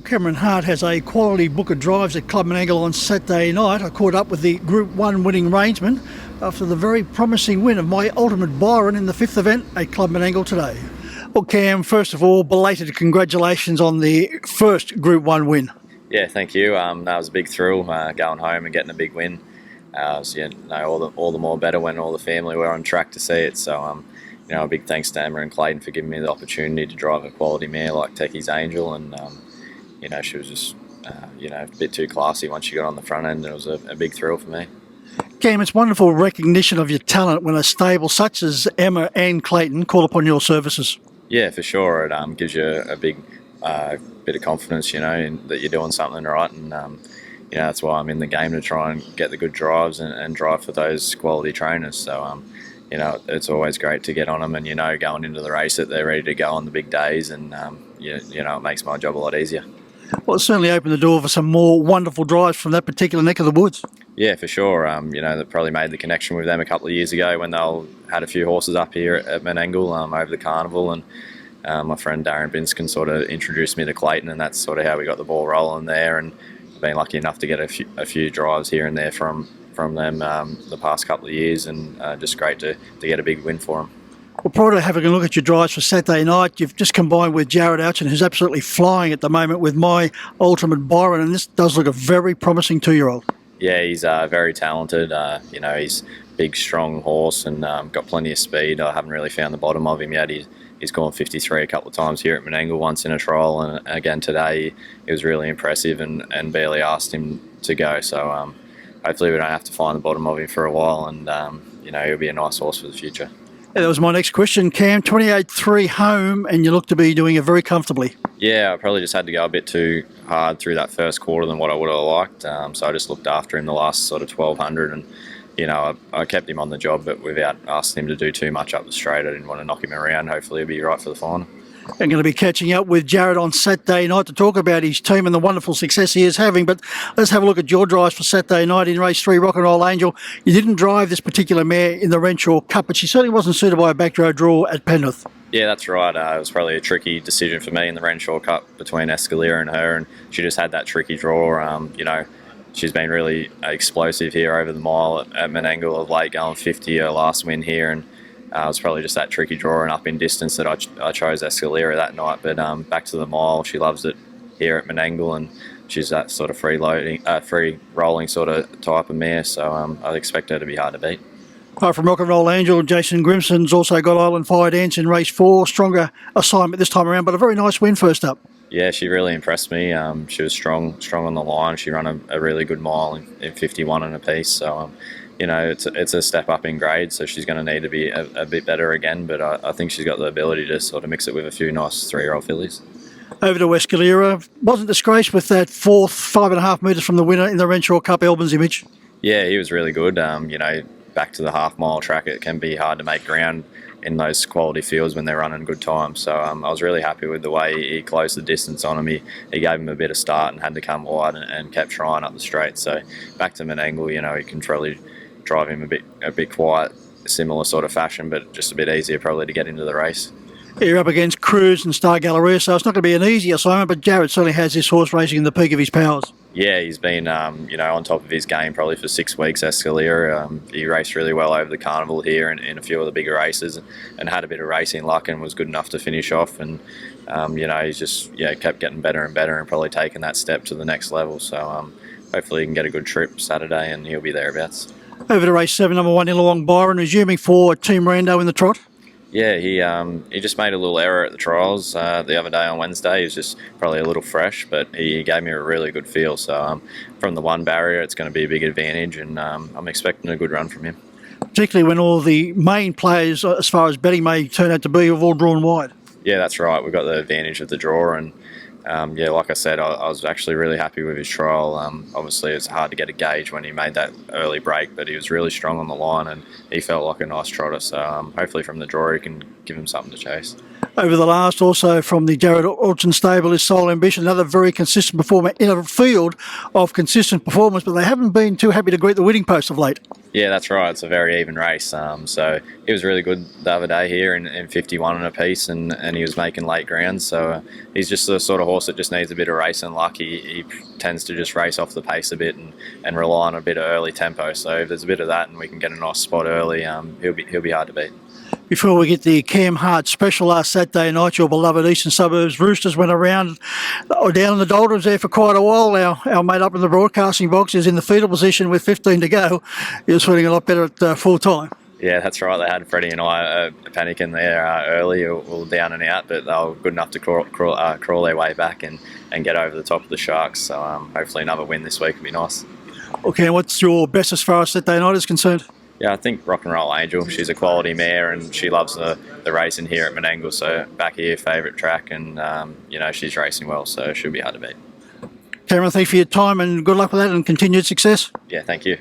Cameron Hart has a quality book of drives at Club Menangle on Saturday night. I caught up with the Group 1 winning rangeman after the very promising win of my ultimate Byron in the fifth event at Club Menangle today. Well, Cam, first of all, belated congratulations on the first Group 1 win. Yeah, thank you. That was a big thrill, going home and getting a big win. All the more better when all the family were on track to see it. So, a big thanks to Emma and Clayton for giving me the opportunity to drive a quality mare like Techie's Angel, and she was just a bit too classy once she got on the front end. It was a big thrill for me. Cam, it's wonderful recognition of your talent when a stable such as Emma and Clayton call upon your services. Yeah, for sure. It gives you a big bit of confidence, that you're doing something right, and that's why I'm in the game, to try and get the good drives and drive for those quality trainers. So, it's always great to get on them, and going into the race that they're ready to go on the big days, and it makes my job a lot easier. Well, it certainly opened the door for some more wonderful drives from that particular neck of the woods. Yeah, for sure. They probably made the connection with them a couple of years ago when they had a few horses up here at Menangle over the carnival, and my friend Darren Binskin sort of introduced me to Clayton, and that's sort of how we got the ball rolling there. And been lucky enough to get a few drives here and there from them the past couple of years, and just great to get a big win for them. Well, prior to having a look at your drives for Saturday night, you've just combined with Jared Ouchin, who's absolutely flying at the moment with my ultimate Byron, and this does look a very promising 2-year-old. Yeah, he's very talented. He's a big, strong horse, and got plenty of speed. I haven't really found the bottom of him yet. He's gone 53 a couple of times here at Menangle, once in a trial, and again today he was really impressive and barely asked him to go. So hopefully we don't have to find the bottom of him for a while, and he'll be a nice horse for the future. Yeah, that was my next question, Cam. 28-3 home, and you look to be doing it very comfortably. Yeah, I probably just had to go a bit too hard through that first quarter than what I would have liked. So I just looked after him the last sort of 1200, and I kept him on the job, but without asking him to do too much up the straight. I didn't want to knock him around. Hopefully he'll be right for the final. I'm going to be catching up with Jared on Saturday night to talk about his team and the wonderful success he is having. But let's have a look at your drives for Saturday night in race 3, Rock and Roll Angel. You didn't drive this particular mare in the Renshaw Cup, but she certainly wasn't suited by a back row draw at Penrith. Yeah, that's right. It was probably a tricky decision for me in the Renshaw Cup between Escalier and her, and she just had that tricky draw. She's been really explosive here over the mile at Menangle of late, going 50 her last win here, and it was probably just that tricky draw and up in distance that I chose Escaliera that night. But back to the mile, she loves it here at Menangle, and she's that sort of free rolling sort of type of mare, so I expect her to be hard to beat. Apart from Rock and Roll Angel, Jason Grimson's also got Island Fire Dance in race 4. Stronger assignment this time around, but a very nice win first up. Yeah, she really impressed me. She was strong on the line. She ran a really good mile in 51 and a piece. So, it's a step up in grade. So she's going to need to be a bit better again. But I think she's got the ability to sort of mix it with a few nice 3-year-old fillies. Over to Escaliera. Wasn't disgraced with that fourth, 5.5 metres from the winner in the Renshaw Cup, Albans Image. Yeah, he was really good. Back to the half-mile track, it can be hard to make ground in those quality fields when they're running good times. So I was really happy with the way he closed the distance on him. He gave him a bit of start and had to come wide and kept trying up the straight. So back to Menangle, he can probably drive him a bit quiet, similar sort of fashion, but just a bit easier probably to get into the race. You're up against Cruz and Star Galleria, so it's not going to be an easy assignment, but Jared certainly has this horse racing in the peak of his powers. Yeah, he's been, on top of his game probably for 6 weeks, Escalier. He raced really well over the carnival here and in a few of the bigger races, and had a bit of racing luck and was good enough to finish off. And, he's just, kept getting better and better and probably taken that step to the next level. So hopefully he can get a good trip Saturday and he'll be thereabouts. Over to race 7, number 1, Illawong Byron, resuming for Team Rando in the trot. Yeah, he just made a little error at the trials the other day on Wednesday. He was just probably a little fresh, but he gave me a really good feel. So from the 1 barrier, it's going to be a big advantage, and I'm expecting a good run from him. Particularly when all the main players, as far as betting may turn out to be, have all drawn wide. Yeah, that's right. We've got the advantage of the draw, and like I said, I was actually really happy with his trial. Obviously, it's hard to get a gauge when he made that early break, but he was really strong on the line and he felt like a nice trotter. So hopefully from the draw he can give him something to chase. Over the last, also from the Jared Orchard stable, is Soul Ambition, another very consistent performer in a field of consistent performers, but they haven't been too happy to greet the winning post of late. Yeah, that's right. It's a very even race. So he was really good the other day here in 51 and a piece, and he was making late grounds. So he's just the sort of horse that just needs a bit of racing luck. He tends to just race off the pace a bit and rely on a bit of early tempo. So if there's a bit of that and we can get a nice spot early, he'll be hard to beat. Before we get the Cam Hart special last Saturday night, your beloved Eastern Suburbs Roosters went around down in the doldrums there for quite a while. Our mate up in the broadcasting box is in the fetal position with 15 to go. He was feeling a lot better at full time. Yeah, that's right. They had Freddie and I panicking there early, or down and out, but they were good enough to crawl their way back and get over the top of the Sharks. So hopefully another win this week would be nice. Okay, what's your best as far as Saturday night is concerned? Yeah, I think Rock and Roll Angel. She's a quality mare and she loves the racing here at Menangle. So back here, favourite track, and she's racing well, so she'll be hard to beat. Cameron, thank you for your time and good luck with that and continued success. Yeah, thank you.